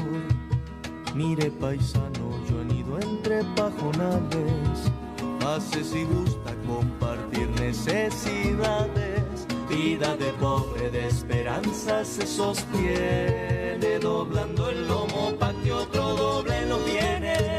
Mire paisano, yo anido entre pajonales, pase si gusta compartir necesidades. Vida de pobre de esperanza se sostiene, doblando el lomo pa' que otro doble los bienes.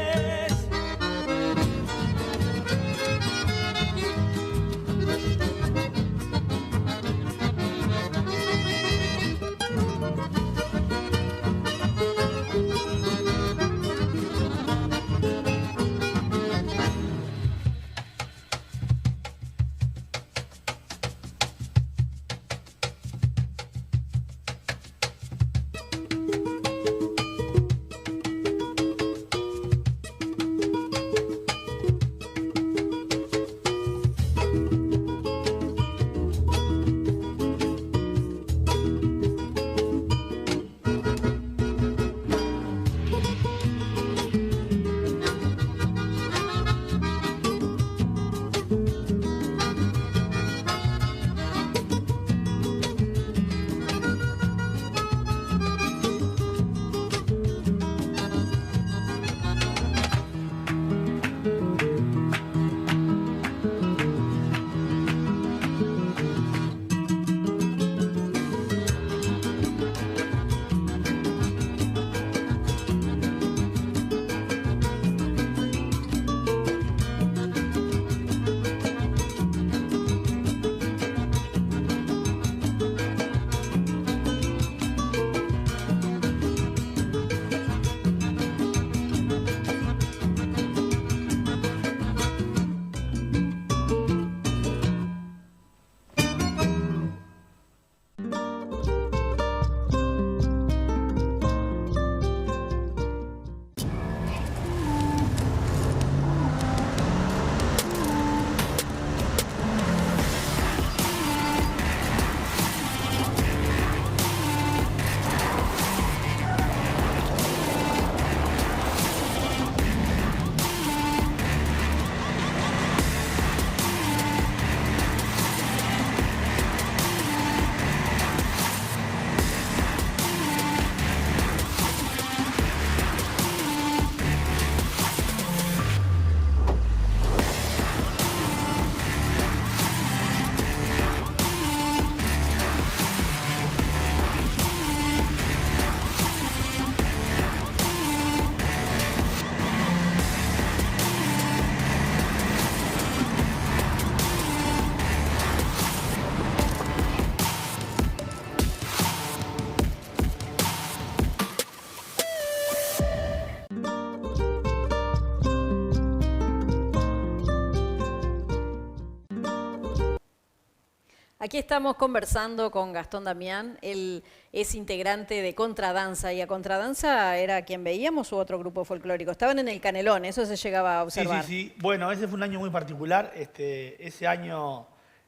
Aquí estamos conversando con Gastón Damián. Él es integrante de Contradanza. ¿Y a Contradanza era quien veíamos u otro grupo folclórico? Estaban en el Canelón, eso se llegaba a observar. Sí. Bueno, ese fue un año muy particular. Ese año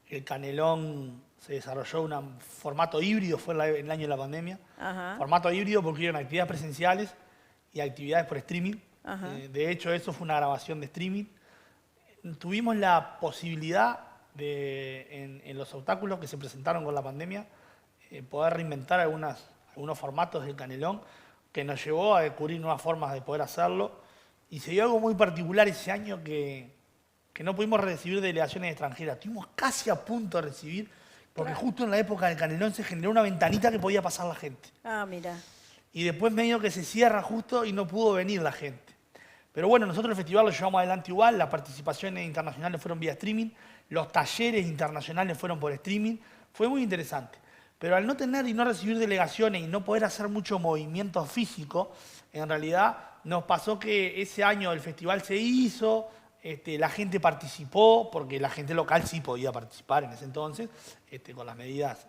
el Canelón se desarrolló un formato híbrido, fue el año de la pandemia. Ajá. Formato híbrido porque hubieron actividades presenciales y actividades por streaming. De hecho, eso fue una grabación de streaming. Tuvimos la posibilidad de, en los obstáculos que se presentaron con la pandemia, poder reinventar algunos formatos del Canelón, que nos llevó a descubrir nuevas formas de poder hacerlo. Y se dio algo muy particular ese año que no pudimos recibir delegaciones extranjeras. Estuvimos casi a punto de recibir, porque justo en la época del Canelón se generó una ventanita que podía pasar la gente. Ah, mira. Y después medio que se cierra justo y no pudo venir la gente. Pero bueno, nosotros el festival lo llevamos adelante igual, las participaciones internacionales fueron vía streaming, los talleres internacionales fueron por streaming, fue muy interesante. Pero al no tener y no recibir delegaciones y no poder hacer mucho movimiento físico, en realidad nos pasó que ese año el festival se hizo, la gente participó, porque la gente local sí podía participar en ese entonces, con las medidas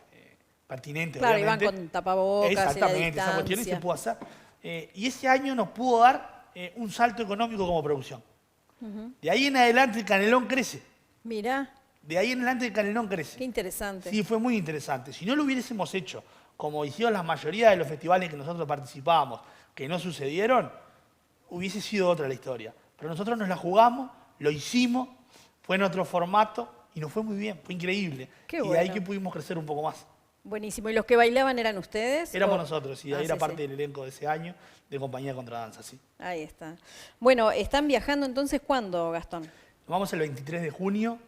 pertinentes. Claro, obviamente. iban con tapabocas, exactamente, esa cuestión se pudo hacer. Y ese año nos pudo dar un salto económico como producción. De ahí en adelante el Canelón crece. Mira, De ahí en adelante el Canelón crece. qué interesante. Sí, fue muy interesante. Si no lo hubiésemos hecho, como hicieron la mayoría de los festivales que nosotros participábamos, que no sucedieron, hubiese sido otra la historia. Pero nosotros nos la jugamos, lo hicimos, fue en otro formato y nos fue muy bien, fue increíble. Qué y de bueno. ahí que pudimos crecer un poco más. Buenísimo. ¿Y los que bailaban eran ustedes? Éramos ¿O? nosotros, y Ah, ahí era sí, parte sí. del elenco de ese año de Compañía de Contradanza, sí. Ahí está. Bueno, ¿están viajando entonces cuándo, Gastón? Nos vamos el 23 de junio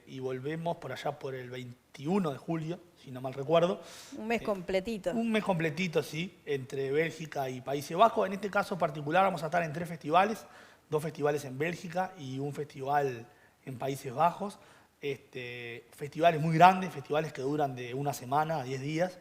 y volvemos por allá por el 21 de julio, si no mal recuerdo. Un mes completito. Un mes completito, sí, entre Bélgica y Países Bajos. En este caso particular vamos a estar en 3 festivales, 2 festivales en Bélgica y un festival en Países Bajos. Festivales muy grandes, festivales que duran de una semana a 10 días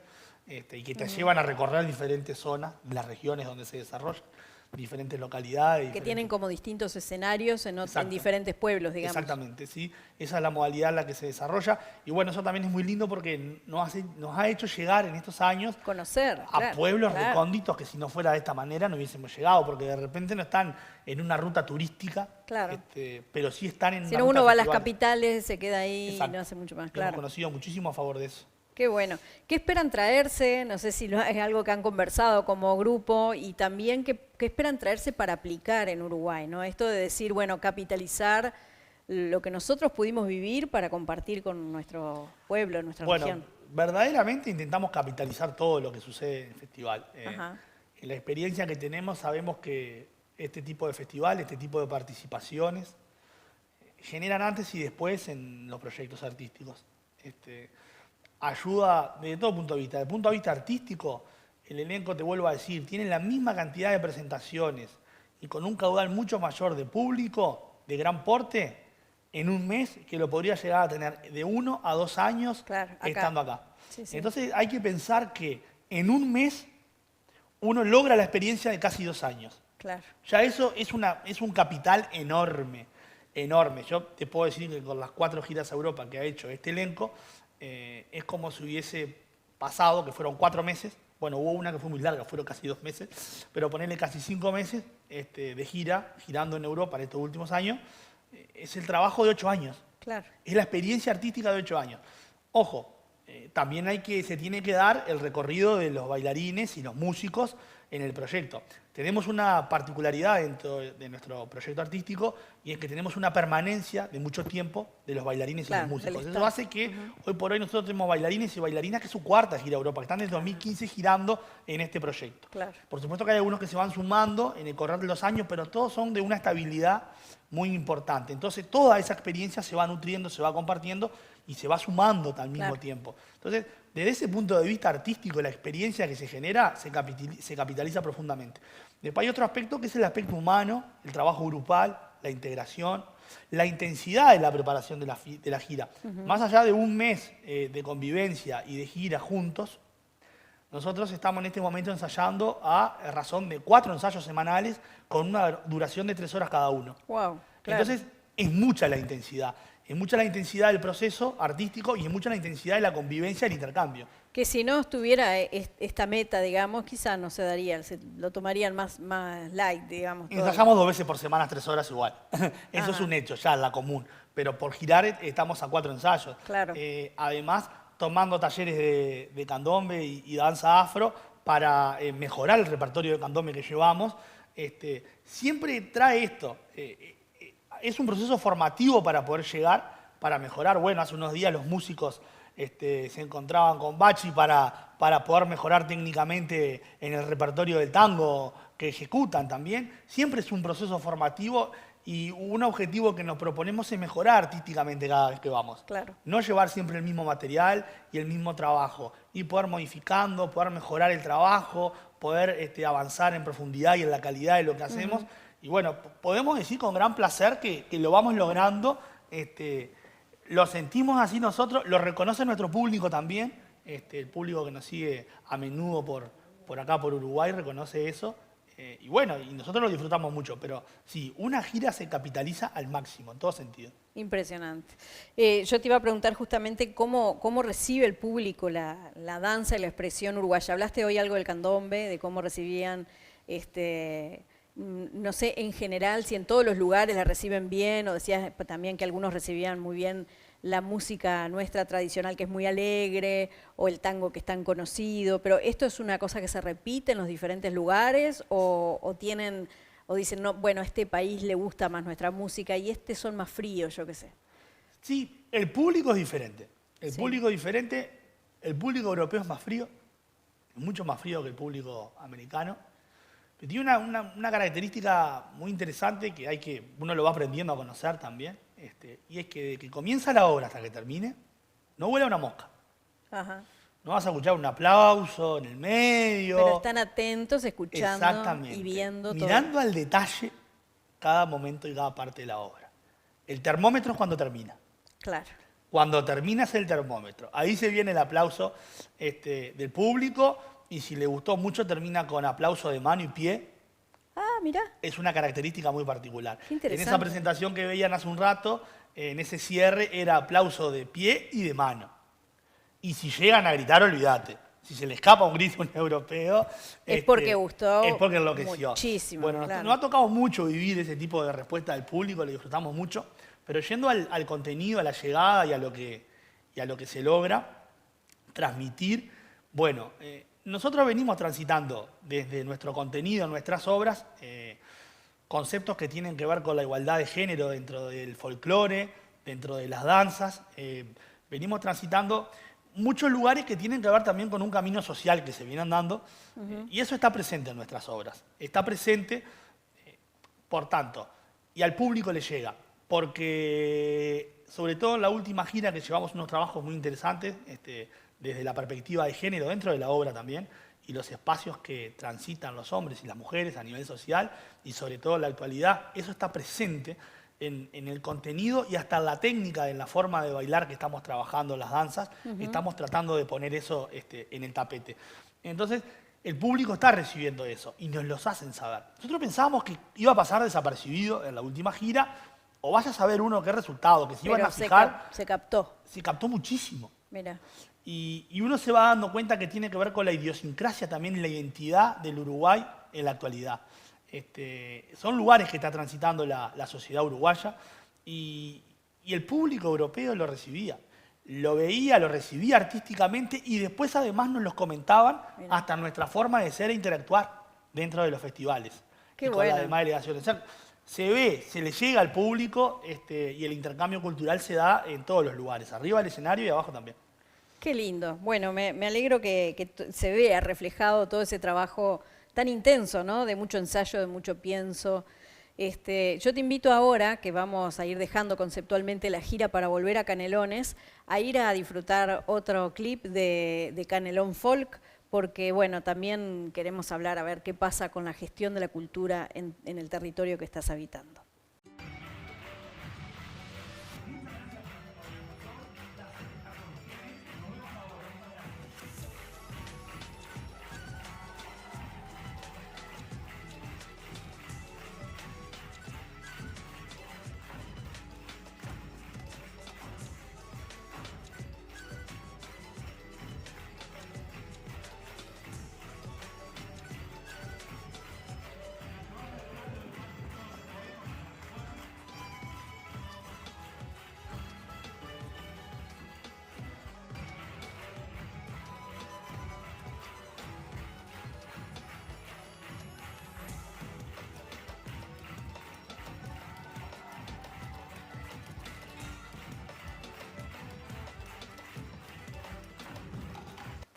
y que te llevan a recorrer diferentes zonas, las regiones donde se desarrollan, diferentes localidades. Que tienen como distintos escenarios en Exacto. diferentes pueblos, digamos. Exactamente, sí. Esa es la modalidad en la que se desarrolla. Y bueno, eso también es muy lindo porque nos ha hecho llegar en estos años Conocer. a claro, pueblos claro. recónditos que si no fuera de esta manera no hubiésemos llegado, porque de repente no están en una ruta turística, Claro. Pero sí están en Si una no, ruta uno va a las festival. capitales, se queda ahí Exacto. y no hace mucho más, Hemos claro. conocido muchísimo a favor de eso. Qué bueno. ¿Qué esperan traerse? No sé si es algo que han conversado como grupo y también qué esperan traerse para aplicar en Uruguay, ¿no? Esto de decir, bueno, capitalizar lo que nosotros pudimos vivir para compartir con nuestro pueblo, nuestra región. Verdaderamente intentamos capitalizar todo lo que sucede en el festival. Ajá. En la experiencia que tenemos sabemos que este tipo de festival, este tipo de participaciones, generan antes y después en los proyectos artísticos. Ayuda desde todo punto de vista. Desde el punto de vista artístico, el elenco, te vuelvo a decir, tiene la misma cantidad de presentaciones y con un caudal mucho mayor de público, de gran porte, en un mes que lo podría llegar a tener de 1 a 2 años Claro, acá. estando acá. Sí, sí. Entonces hay que pensar que en un mes uno logra la experiencia de casi 2 años. Claro. Ya eso es un capital enorme, enorme. Yo te puedo decir que con las 4 giras a Europa que ha hecho este elenco, es como si hubiese pasado, que fueron 4 meses, bueno, hubo una que fue muy larga, fueron casi 2 meses, pero ponerle casi 5 meses de gira, girando en Europa en estos últimos años, es el trabajo de 8 años. Claro. Es la experiencia artística de 8 años. Ojo, también se tiene que dar el recorrido de los bailarines y los músicos en el proyecto. Tenemos una particularidad dentro de nuestro proyecto artístico y es que tenemos una permanencia de mucho tiempo de los bailarines Claro, y los músicos. del Eso hace que hoy por hoy nosotros tenemos bailarines y bailarinas que es su 4ª gira a Europa, que están desde 2015 girando en este proyecto. Claro. Por supuesto que hay algunos que se van sumando en el correr de los años, pero todos son de una estabilidad muy importante. Entonces toda esa experiencia se va nutriendo, se va compartiendo y se va sumando al mismo Claro. tiempo. Entonces, desde ese punto de vista artístico, la experiencia que se genera se capitaliza profundamente. Después hay otro aspecto que es el aspecto humano, el trabajo grupal, la integración, la intensidad de la preparación de la gira. Más allá de un mes de convivencia y de gira juntos, nosotros estamos en este momento ensayando a razón de 4 ensayos semanales con una duración de 3 horas cada uno. Wow. Claro. Entonces, es mucha la intensidad. es mucha la intensidad del proceso artístico y es mucha la intensidad de la convivencia y el intercambio. Que si no estuviera esta meta, digamos, quizás no se daría, lo tomarían más light, digamos. todo. Ensayamos 2 veces por semana, 3 horas igual. Eso es Ajá. un hecho, ya la común. Pero por girar estamos a 4 ensayos. Claro. Además, tomando talleres de candombe y danza afro para mejorar el repertorio de candombe que llevamos, siempre trae esto. Es un proceso formativo para poder llegar, para mejorar. Bueno, hace unos días los músicos se encontraban con Bachi para poder mejorar técnicamente en el repertorio del tango que ejecutan también. Siempre es un proceso formativo y un objetivo que nos proponemos es mejorar artísticamente cada vez que vamos. Claro. No llevar siempre el mismo material y el mismo trabajo y poder modificando, poder mejorar el trabajo, poder avanzar en profundidad y en la calidad de lo que hacemos. Y bueno, podemos decir con gran placer que lo vamos logrando. Lo sentimos así nosotros, lo reconoce nuestro público también, el público que nos sigue a menudo por acá, por Uruguay, reconoce eso. Y bueno, y nosotros lo disfrutamos mucho, pero sí, una gira se capitaliza al máximo, en todo sentido. Impresionante. Yo te iba a preguntar justamente cómo recibe el público la danza y la expresión uruguaya. Hablaste hoy algo del candombe, de cómo recibían, no sé, en general, si en todos los lugares la reciben bien, o decías también que algunos recibían muy bien la música nuestra tradicional, que es muy alegre, o el tango que es tan conocido, pero ¿esto es una cosa que se repite en los diferentes lugares o dicen, no, bueno, a este país le gusta más nuestra música y son más fríos, yo qué sé? Sí, el público es diferente. El Sí. público es diferente, el público europeo es más frío, es mucho más frío que el público americano. Pero tiene una característica muy interesante que uno lo va aprendiendo a conocer también, y es que de que comienza la obra hasta que termine, no vuela una mosca. Ajá. No vas a escuchar un aplauso en el medio. Pero están atentos, escuchando Exactamente. y viendo todo. Mirando al detalle cada momento y cada parte de la obra. El termómetro es cuando termina. Claro. Cuando termina es el termómetro. Ahí se viene el aplauso del público y si le gustó mucho termina con aplauso de mano y pie. Ah, mirá. Es una característica muy particular. Qué interesante. En esa presentación que veían hace un rato, en ese cierre era aplauso de pie y de mano. Y si llegan a gritar, olvídate. Si se le escapa un grito a un europeo... Es porque gustó Es porque enloqueció. muchísimo, Bueno, claro. nos ha tocado mucho vivir ese tipo de respuesta del público, lo disfrutamos mucho. Pero yendo al contenido, a la llegada y a lo que se logra transmitir, bueno, nosotros venimos transitando desde nuestro contenido, nuestras obras, conceptos que tienen que ver con la igualdad de género dentro del folclore, dentro de las danzas. Venimos transitando muchos lugares que tienen que ver también con un camino social que se viene dando, y eso está presente en nuestras obras. Está presente, por tanto, y al público le llega, porque sobre todo en la última gira que llevamos unos trabajos muy interesantes, desde la perspectiva de género dentro de la obra también, y los espacios que transitan los hombres y las mujeres a nivel social, y sobre todo en la actualidad, eso está presente en el contenido y hasta en la técnica, en la forma de bailar que estamos trabajando en las danzas, estamos tratando de poner eso en el tapete. Entonces, el público está recibiendo eso y nos los hacen saber. Nosotros pensábamos que iba a pasar desapercibido en la última gira, o vaya a saber uno qué resultado, que se iban a fijar. Se captó. Se captó muchísimo. Mira. Y uno se va dando cuenta que tiene que ver con la idiosincrasia también y la identidad del Uruguay en la actualidad. Son lugares que está transitando la sociedad uruguaya y el público europeo lo recibía. Lo veía, lo recibía artísticamente y después además nos los comentaban hasta nuestra forma de ser e interactuar dentro de los festivales. Qué y con bueno. las demás delegaciones. O sea, se ve, se le llega al público y el intercambio cultural se da en todos los lugares, arriba del escenario y abajo también. Qué lindo. Bueno, me alegro que se vea reflejado todo ese trabajo tan intenso, ¿no? De mucho ensayo, de mucho pienso. Yo te invito ahora, que vamos a ir dejando conceptualmente la gira para volver a Canelones, a ir a disfrutar otro clip de Canelón Folk, porque bueno, también queremos hablar a ver qué pasa con la gestión de la cultura en el territorio que estás habitando.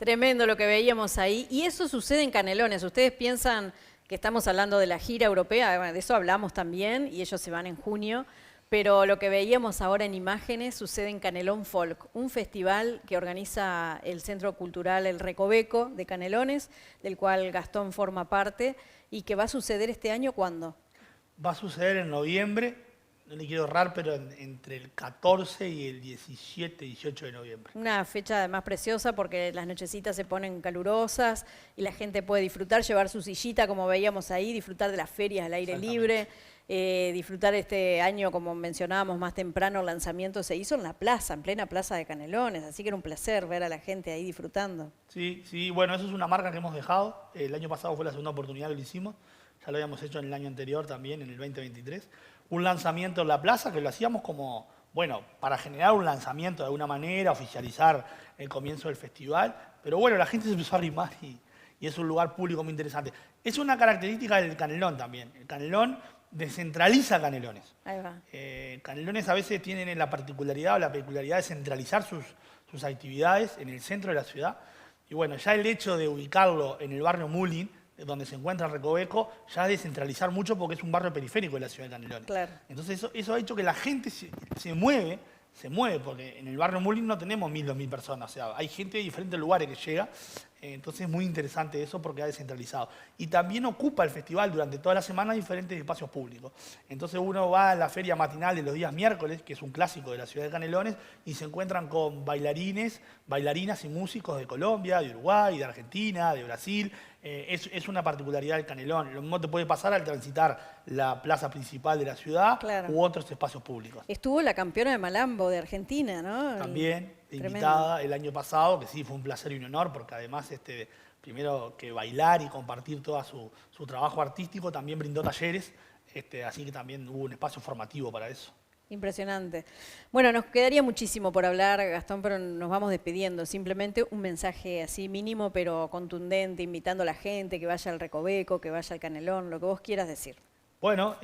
Tremendo lo que veíamos ahí. Y eso sucede en Canelones. Ustedes piensan que estamos hablando de la gira europea, bueno, de eso hablamos también, y ellos se van en junio. Pero lo que veíamos ahora en imágenes sucede en Canelón Folk, un festival que organiza el Centro Cultural El Recoveco de Canelones, del cual Gastón forma parte, y que va a suceder este año, ¿cuándo? Va a suceder en noviembre, no le quiero errar, pero entre el 14 y el 17, 18 de noviembre. Una fecha además preciosa porque las nochecitas se ponen calurosas y la gente puede disfrutar, llevar su sillita como veíamos ahí, disfrutar de las ferias al aire libre. Disfrutar este año, como mencionábamos más temprano, el lanzamiento se hizo en la plaza, en plena plaza de Canelones, así que era un placer ver a la gente ahí disfrutando. Sí, sí, bueno, eso es una marca que hemos dejado. El año pasado fue la segunda oportunidad que lo hicimos, ya lo habíamos hecho en el año anterior también, en el 2023. Un lanzamiento en la plaza que lo hacíamos como, bueno, para generar un lanzamiento de alguna manera, oficializar el comienzo del festival, pero bueno, la gente se empezó a arrimar y es un lugar público muy interesante. Es una característica del Canelón también. El Canelón descentraliza Canelones. Ahí va. Canelones a veces tienen la particularidad o la peculiaridad de centralizar sus actividades en el centro de la ciudad. Y bueno, ya el hecho de ubicarlo en el barrio Mulin, donde se encuentra el Recoveco, ya es descentralizar mucho porque es un barrio periférico de la ciudad de Canelones. Claro. Entonces eso ha hecho que la gente se mueve, porque en el barrio Mulin no tenemos 1.000, 2.000 personas. O sea, hay gente de diferentes lugares que llega. Entonces es muy interesante eso porque ha descentralizado. Y también ocupa el festival durante toda la semana diferentes espacios públicos. Entonces uno va a la feria matinal de los días miércoles, que es un clásico de la ciudad de Canelones, y se encuentran con bailarinas y músicos de Colombia, de Uruguay, de Argentina, de Brasil. Es una particularidad del Canelón. Lo mismo te puede pasar al transitar la plaza principal de la ciudad u otros espacios públicos. Estuvo la campeona de Malambo de Argentina, ¿no? También invitada el año pasado, que sí fue un placer y un honor, porque además primero que bailar y compartir todo su trabajo artístico, también brindó talleres, así que también hubo un espacio formativo para eso. Impresionante. Bueno, nos quedaría muchísimo por hablar, Gastón, pero nos vamos despidiendo. Simplemente un mensaje así mínimo, pero contundente, invitando a la gente que vaya al Recoveco, que vaya al Canelón, lo que vos quieras decir. Bueno,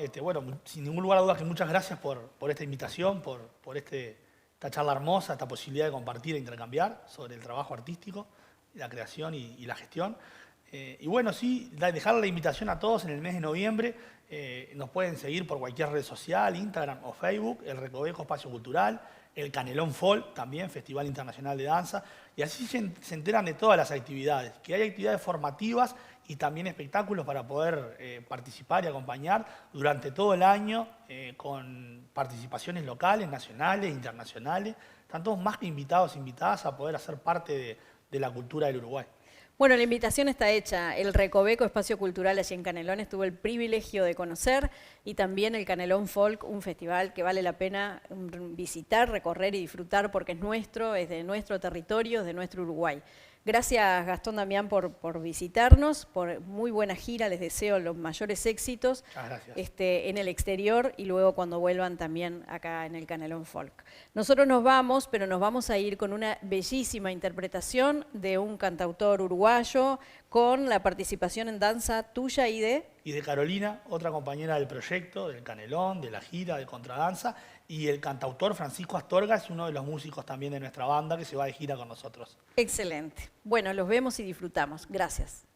sin ningún lugar a dudas que muchas gracias por esta invitación, por esta charla hermosa, esta posibilidad de compartir e intercambiar sobre el trabajo artístico, la creación y la gestión. Y bueno, sí, dejar la invitación a todos en el mes de noviembre. Nos pueden seguir por cualquier red social, Instagram o Facebook, el Recoveco Espacio Cultural, el Canelón Folk, también Festival Internacional de Danza, y así se enteran de todas las actividades, que hay actividades formativas y también espectáculos para poder participar y acompañar durante todo el año con participaciones locales, nacionales, internacionales. Están todos más que invitados e invitadas a poder hacer parte de la cultura del Uruguay. Bueno, la invitación está hecha. El Recoveco Espacio Cultural allí en Canelones tuve el privilegio de conocer, y también el Canelón Folk, un festival que vale la pena visitar, recorrer y disfrutar porque es nuestro, es de nuestro territorio, es de nuestro Uruguay. Gracias, Gastón Damián, por visitarnos, por muy buena gira. Les deseo los mayores éxitos en el exterior y luego cuando vuelvan también acá en el Canelón Folk. Nosotros nos vamos, pero nos vamos a ir con una bellísima interpretación de un cantautor uruguayo con la participación en danza tuya y de Carolina, otra compañera del proyecto, del Canelón, de la gira, de Contradanza, y el cantautor Francisco Astorga es uno de los músicos también de nuestra banda que se va de gira con nosotros. Excelente. Bueno, los vemos y disfrutamos. Gracias.